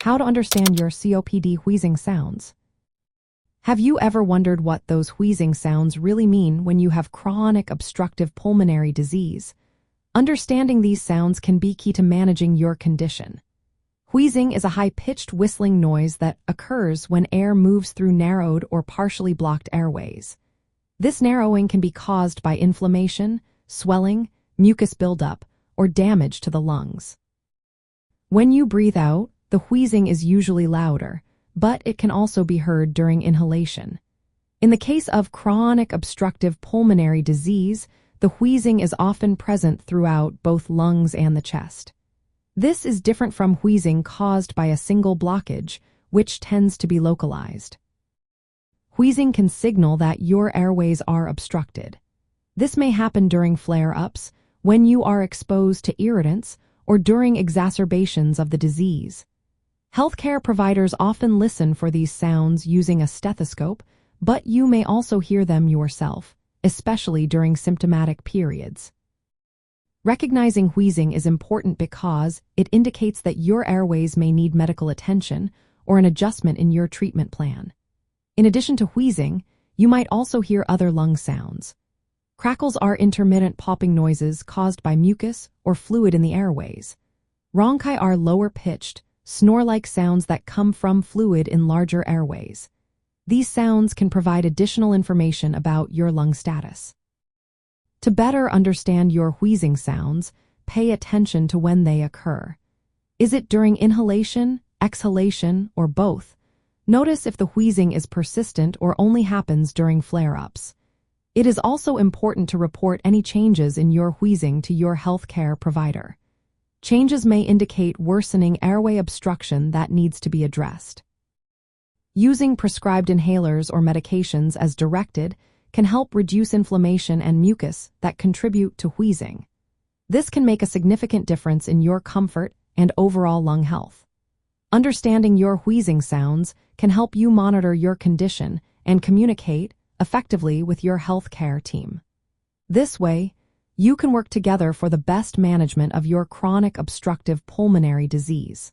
How to understand your COPD wheezing sounds. Have you ever wondered what those wheezing sounds really mean when you have chronic obstructive pulmonary disease? Understanding these sounds can be key to managing your condition. Wheezing is a high-pitched whistling noise that occurs when air moves through narrowed or partially blocked airways. This narrowing can be caused by inflammation, swelling, mucus buildup, or damage to the lungs. When you breathe out, the wheezing is usually louder, but it can also be heard during inhalation. In the case of chronic obstructive pulmonary disease, the wheezing is often present throughout both lungs and the chest. This is different from wheezing caused by a single blockage, which tends to be localized. Wheezing can signal that your airways are obstructed. This may happen during flare-ups, when you are exposed to irritants, or during exacerbations of the disease. Healthcare providers often listen for these sounds using a stethoscope, but you may also hear them yourself, especially during symptomatic periods. Recognizing wheezing is important because it indicates that your airways may need medical attention or an adjustment in your treatment plan. In addition to wheezing, you might also hear other lung sounds. Crackles are intermittent popping noises caused by mucus or fluid in the airways. Rhonchi are lower-pitched, snore-like sounds that come from fluid in larger airways. These sounds can provide additional information about your lung status. To better understand your wheezing sounds, pay attention to when they occur. Is it during inhalation, exhalation, or both? Notice if the wheezing is persistent or only happens during flare-ups. It is also important to report any changes in your wheezing to your healthcare provider. Changes may indicate worsening airway obstruction that needs to be addressed. Using prescribed inhalers or medications as directed can help reduce inflammation and mucus that contribute to wheezing. This can make a significant difference in your comfort and overall lung health. Understanding your wheezing sounds can help you monitor your condition and communicate effectively with your healthcare team. This way, you can work together for the best management of your chronic obstructive pulmonary disease.